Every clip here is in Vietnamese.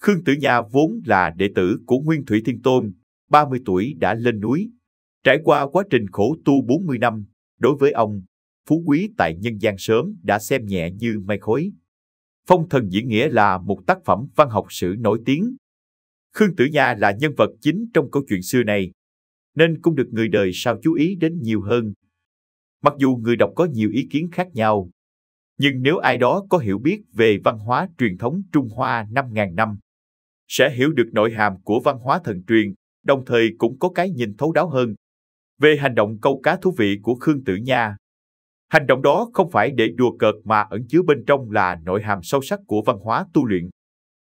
Khương Tử Nha vốn là đệ tử của Nguyên Thủy Thiên Tôn, 30 tuổi đã lên núi. Trải qua quá trình khổ tu 40 năm, đối với ông, phú quý tại nhân gian sớm đã xem nhẹ như mây khói. Phong Thần Diễn Nghĩa là một tác phẩm văn học sử nổi tiếng. Khương Tử Nha là nhân vật chính trong câu chuyện xưa này, nên cũng được người đời sau chú ý đến nhiều hơn. Mặc dù người đọc có nhiều ý kiến khác nhau, nhưng nếu ai đó có hiểu biết về văn hóa truyền thống Trung Hoa 5.000 năm, sẽ hiểu được nội hàm của văn hóa thần truyền, đồng thời cũng có cái nhìn thấu đáo hơn về hành động câu cá thú vị của Khương Tử Nha. Hành động đó không phải để đùa cợt mà ẩn chứa bên trong là nội hàm sâu sắc của văn hóa tu luyện.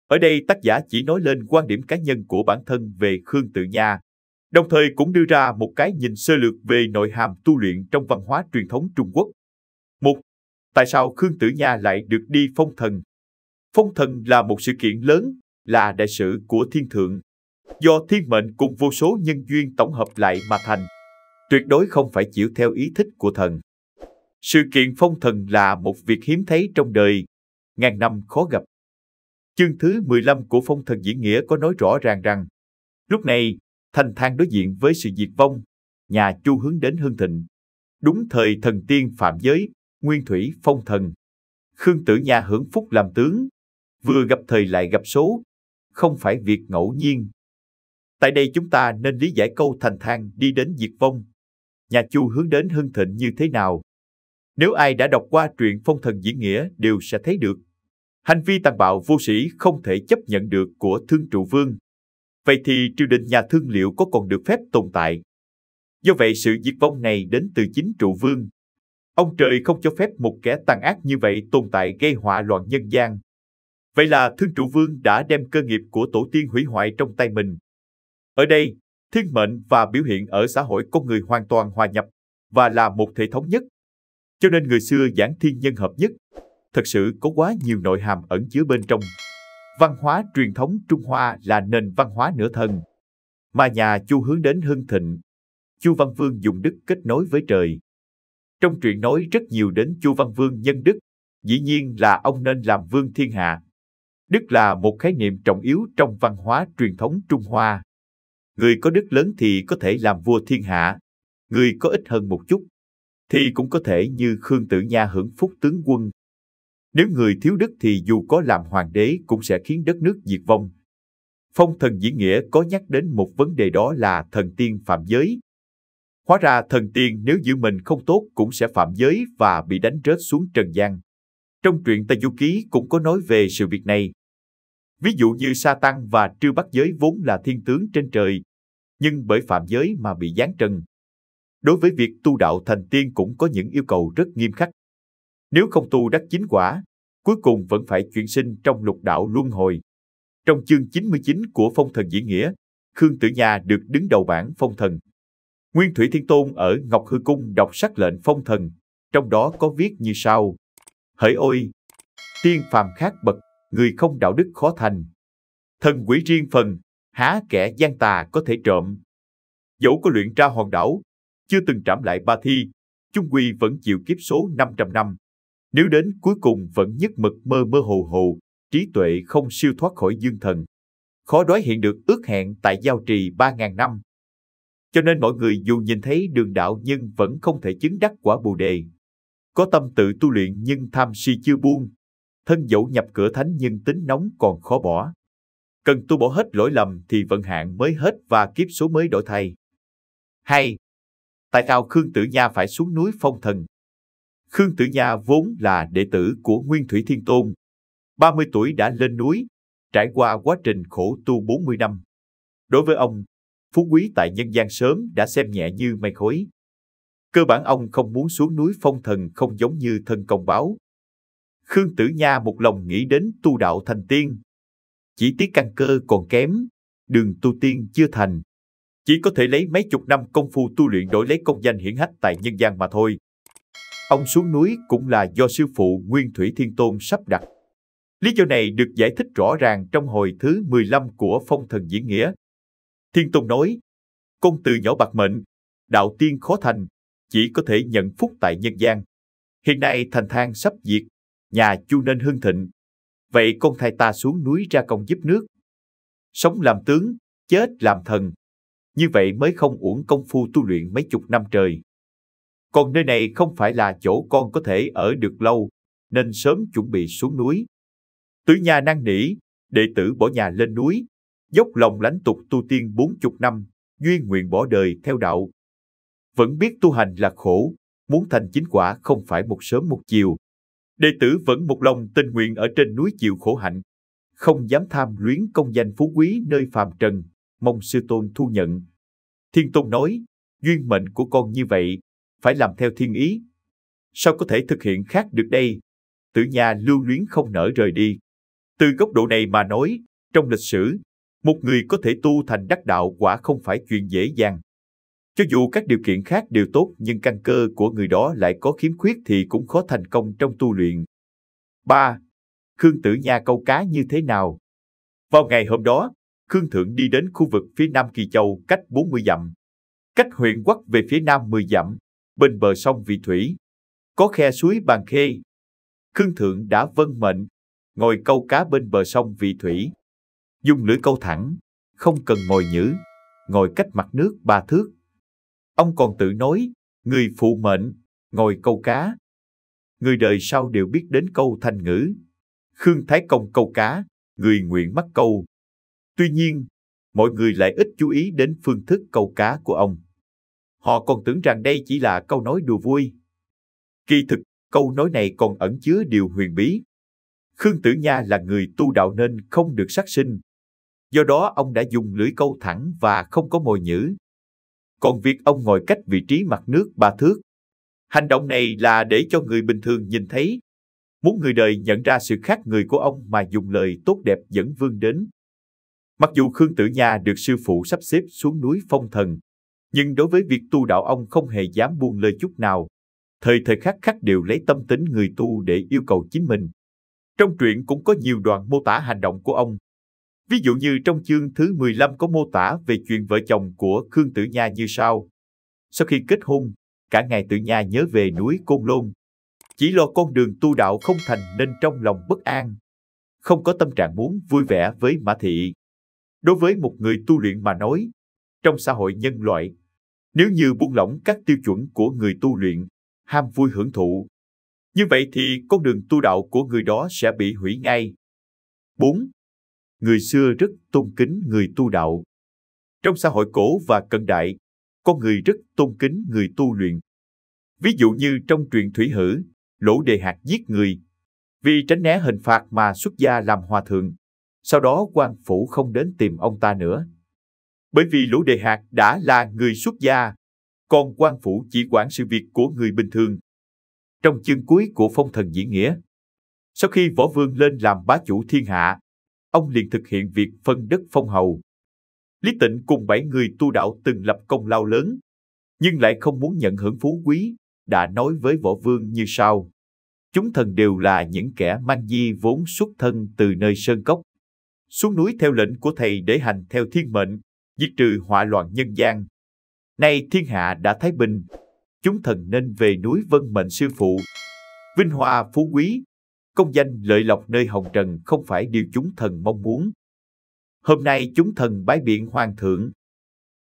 Ở đây tác giả chỉ nói lên quan điểm cá nhân của bản thân về Khương Tử Nha, đồng thời cũng đưa ra một cái nhìn sơ lược về nội hàm tu luyện trong văn hóa truyền thống Trung Quốc. 1. Tại sao Khương Tử Nha lại được đi phong thần? Phong thần là một sự kiện lớn, là đại sự của thiên thượng, do thiên mệnh cùng vô số nhân duyên tổng hợp lại mà thành, tuyệt đối không phải chịu theo ý thích của thần. Sự kiện phong thần là một việc hiếm thấy trong đời, ngàn năm khó gặp. Chương thứ 15 của Phong Thần Diễn Nghĩa có nói rõ ràng rằng, lúc này, Thành Thang đối diện với sự diệt vong, nhà Chu hướng đến hưng thịnh. Đúng thời thần tiên phạm giới, nguyên thủy phong thần. Khương Tử Nha hưởng phúc làm tướng, vừa gặp thời lại gặp số, không phải việc ngẫu nhiên. Tại đây chúng ta nên lý giải câu Thành Thang đi đến diệt vong, nhà Chu hướng đến hưng thịnh như thế nào. Nếu ai đã đọc qua truyện Phong Thần Diễn Nghĩa đều sẽ thấy được. Hành vi tàn bạo vô sĩ không thể chấp nhận được của Thương Trụ Vương. Vậy thì triều đình nhà Thương liệu có còn được phép tồn tại? Do vậy sự diệt vong này đến từ chính Trụ Vương. Ông trời không cho phép một kẻ tàn ác như vậy tồn tại gây họa loạn nhân gian. Vậy là Thương Trụ Vương đã đem cơ nghiệp của tổ tiên hủy hoại trong tay mình. Ở đây, thiên mệnh và biểu hiện ở xã hội con người hoàn toàn hòa nhập và là một thể thống nhất. Cho nên người xưa giảng thiên nhân hợp nhất, thật sự có quá nhiều nội hàm ẩn chứa bên trong. Văn hóa truyền thống Trung Hoa là nền văn hóa nửa thần, mà nhà Chu hướng đến hưng thịnh. Chu Văn Vương dùng đức kết nối với trời. Trong truyện nói rất nhiều đến Chu Văn Vương nhân đức, dĩ nhiên là ông nên làm vương thiên hạ. Đức là một khái niệm trọng yếu trong văn hóa truyền thống Trung Hoa. Người có đức lớn thì có thể làm vua thiên hạ, người có ít hơn một chút thì cũng có thể như Khương Tử Nha hưởng phúc tướng quân. Nếu người thiếu đức thì dù có làm hoàng đế cũng sẽ khiến đất nước diệt vong. Phong Thần Diễn Nghĩa có nhắc đến một vấn đề, đó là thần tiên phạm giới. Hóa ra thần tiên nếu giữ mình không tốt cũng sẽ phạm giới và bị đánh rớt xuống trần gian. Trong truyện Tây Du Ký cũng có nói về sự việc này. Ví dụ như Sa Tăng và Trư Bắc Giới vốn là thiên tướng trên trời, nhưng bởi phạm giới mà bị giáng trần. Đối với việc tu đạo thành tiên cũng có những yêu cầu rất nghiêm khắc. Nếu không tu đắc chính quả, cuối cùng vẫn phải chuyển sinh trong lục đạo luân hồi. Trong chương 99 của Phong Thần Diễn Nghĩa, Khương Tử Nha được đứng đầu bảng phong thần. Nguyên Thủy Thiên Tôn ở Ngọc Hư Cung đọc sắc lệnh phong thần, trong đó có viết như sau: Hỡi ôi! Tiên phàm khác bậc, người không đạo đức khó thành. Thần quỷ riêng phần, há kẻ gian tà có thể trộm. Dẫu có luyện ra hòn đảo, chưa từng trảm lại ba thi, chung quy vẫn chịu kiếp số 500 năm. Nếu đến cuối cùng vẫn nhất mực mơ mơ hồ hồ, trí tuệ không siêu thoát khỏi dương thần. Khó đoái hiện được ước hẹn tại giao trì 3.000 năm. Cho nên mọi người dù nhìn thấy đường đạo nhưng vẫn không thể chứng đắc quả Bồ Đề. Có tâm tự tu luyện nhưng tham si chưa buông. Thân dẫu nhập cửa thánh nhưng tính nóng còn khó bỏ. Cần tu bỏ hết lỗi lầm thì vận hạn mới hết và kiếp số mới đổi thay. 2. Tại sao Khương Tử Nha phải xuống núi phong thần? Khương Tử Nha vốn là đệ tử của Nguyên Thủy Thiên Tôn. 30 tuổi đã lên núi, trải qua quá trình khổ tu 40 năm. Đối với ông, phú quý tại nhân gian sớm đã xem nhẹ như mây khói. Cơ bản ông không muốn xuống núi phong thần, không giống như thân công báo. Khương Tử Nha một lòng nghĩ đến tu đạo thành tiên. Chỉ tiếc căn cơ còn kém, đường tu tiên chưa thành. Chỉ có thể lấy mấy chục năm công phu tu luyện đổi lấy công danh hiển hách tại nhân gian mà thôi. Ông xuống núi cũng là do sư phụ Nguyên Thủy Thiên Tôn sắp đặt. Lý do này được giải thích rõ ràng trong hồi thứ 15 của Phong Thần Diễn Nghĩa. Thiên Tôn nói, con từ nhỏ bạc mệnh, đạo tiên khó thành, chỉ có thể nhận phúc tại nhân gian. Hiện nay Thành Thang sắp diệt, nhà Chu nên hưng thịnh. Vậy con thay ta xuống núi ra công giúp nước, sống làm tướng, chết làm thần. Như vậy mới không uổng công phu tu luyện mấy chục năm trời. Còn nơi này không phải là chỗ con có thể ở được lâu, nên sớm chuẩn bị xuống núi. Tử Nha năn nỉ, đệ tử bỏ nhà lên núi, dốc lòng lãnh tục tu tiên 40 năm, duyên nguyện bỏ đời theo đạo. Vẫn biết tu hành là khổ, muốn thành chính quả không phải một sớm một chiều. Đệ tử vẫn một lòng tình nguyện ở trên núi chịu khổ hạnh, không dám tham luyến công danh phú quý nơi phàm trần, mong sư tôn thu nhận. Thiên Tôn nói, duyên mệnh của con như vậy, phải làm theo thiên ý. Sao có thể thực hiện khác được đây? Tử Nha lưu luyến không nỡ rời đi. Từ góc độ này mà nói, trong lịch sử, một người có thể tu thành đắc đạo quả không phải chuyện dễ dàng. Cho dù các điều kiện khác đều tốt nhưng căn cơ của người đó lại có khiếm khuyết thì cũng khó thành công trong tu luyện. 3. Khương Tử Nha câu cá như thế nào? Vào ngày hôm đó, Khương Thượng đi đến khu vực phía nam Kỳ Châu cách 40 dặm. Cách huyện Quắc về phía nam 10 dặm, bên bờ sông Vị Thủy, có khe suối Bàn Khê. Khương Thượng đã vâng mệnh, ngồi câu cá bên bờ sông Vị Thủy. Dùng lưỡi câu thẳng, không cần mồi nhử, ngồi cách mặt nước 3 thước. Ông còn tự nói, người phụ mệnh, ngồi câu cá. Người đời sau đều biết đến câu thành ngữ. Khương Thái Công câu cá, người nguyện mắc câu. Tuy nhiên, mọi người lại ít chú ý đến phương thức câu cá của ông. Họ còn tưởng rằng đây chỉ là câu nói đùa vui. Kỳ thực, câu nói này còn ẩn chứa điều huyền bí. Khương Tử Nha là người tu đạo nên không được sát sinh. Do đó ông đã dùng lưỡi câu thẳng và không có mồi nhử. Còn việc ông ngồi cách vị trí mặt nước 3 thước, hành động này là để cho người bình thường nhìn thấy. Muốn người đời nhận ra sự khác người của ông mà dùng lời tốt đẹp dẫn vương đến. Mặc dù Khương Tử Nha được sư phụ sắp xếp xuống núi phong thần, nhưng đối với việc tu đạo ông không hề dám buông lời chút nào. Thời khắc khắc đều lấy tâm tính người tu để yêu cầu chính mình. Trong truyện cũng có nhiều đoạn mô tả hành động của ông. Ví dụ như trong chương thứ 15 có mô tả về chuyện vợ chồng của Khương Tử Nha như sau. Sau khi kết hôn, cả ngày Tử Nha nhớ về núi Côn Lôn. Chỉ lo con đường tu đạo không thành nên trong lòng bất an. Không có tâm trạng muốn vui vẻ với Mã Thị. Đối với một người tu luyện mà nói, trong xã hội nhân loại, nếu như buông lỏng các tiêu chuẩn của người tu luyện, ham vui hưởng thụ, như vậy thì con đường tu đạo của người đó sẽ bị hủy ngay. 4. Người xưa rất tôn kính người tu đạo. Trong xã hội cổ và cận đại, con người rất tôn kính người tu luyện. Ví dụ như trong truyện Thủy Hử, Lỗ Đề Hạt giết người. Vì tránh né hình phạt mà xuất gia làm hòa thượng. Sau đó quan phủ không đến tìm ông ta nữa. Bởi vì Lỗ Đề Hạt đã là người xuất gia, còn quan phủ chỉ quản sự việc của người bình thường. Trong chương cuối của Phong Thần Diễn Nghĩa, sau khi Võ Vương lên làm bá chủ thiên hạ, ông liền thực hiện việc phân đất phong hầu. Lý Tịnh cùng 7 người tu đạo từng lập công lao lớn, nhưng lại không muốn nhận hưởng phú quý, đã nói với Võ Vương như sau. Chúng thần đều là những kẻ mang di vốn xuất thân từ nơi sơn cốc. Xuống núi theo lệnh của thầy để hành theo thiên mệnh, diệt trừ họa loạn nhân gian. Nay thiên hạ đã thái bình, chúng thần nên về núi vâng mệnh sư phụ. Vinh hoa phú quý, công danh lợi lộc nơi hồng trần không phải điều chúng thần mong muốn. Hôm nay chúng thần bái biện hoàng thượng.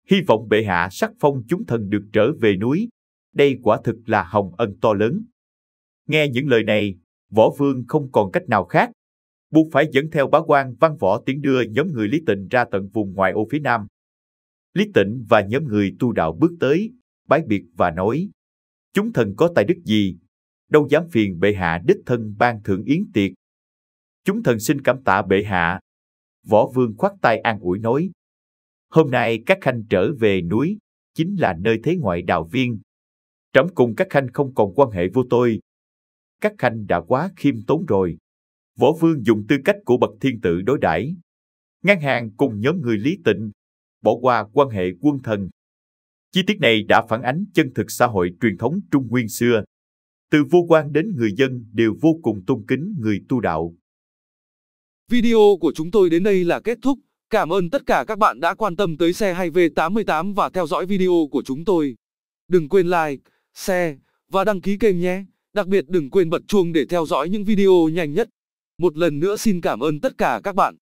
Hy vọng bệ hạ sắc phong chúng thần được trở về núi. Đây quả thực là hồng ân to lớn. Nghe những lời này, Võ Vương không còn cách nào khác, buộc phải dẫn theo bá quan Văn Võ tiến đưa nhóm người Lý Tịnh ra tận vùng ngoại ô phía nam. Lý Tịnh và nhóm người tu đạo bước tới, bái biệt và nói: chúng thần có tài đức gì, đâu dám phiền bệ hạ đích thân ban thưởng yến tiệc. Chúng thần xin cảm tạ bệ hạ. Võ Vương khoát tay an ủi nói: hôm nay các khanh trở về núi, chính là nơi thế ngoại đạo viên. Trẫm cùng các khanh không còn quan hệ vô tôi. Các khanh đã quá khiêm tốn rồi. Võ Vương dùng tư cách của bậc thiên tử đối đãi, ngang hàng cùng nhóm người Lý Tịnh, bỏ qua quan hệ quân thần. Chi tiết này đã phản ánh chân thực xã hội truyền thống Trung Nguyên xưa. Từ vua quan đến người dân đều vô cùng tôn kính người tu đạo. Video của chúng tôi đến đây là kết thúc. Cảm ơn tất cả các bạn đã quan tâm tới xe hay V88 và theo dõi video của chúng tôi. Đừng quên like, share và đăng ký kênh nhé. Đặc biệt đừng quên bật chuông để theo dõi những video nhanh nhất. Một lần nữa xin cảm ơn tất cả các bạn.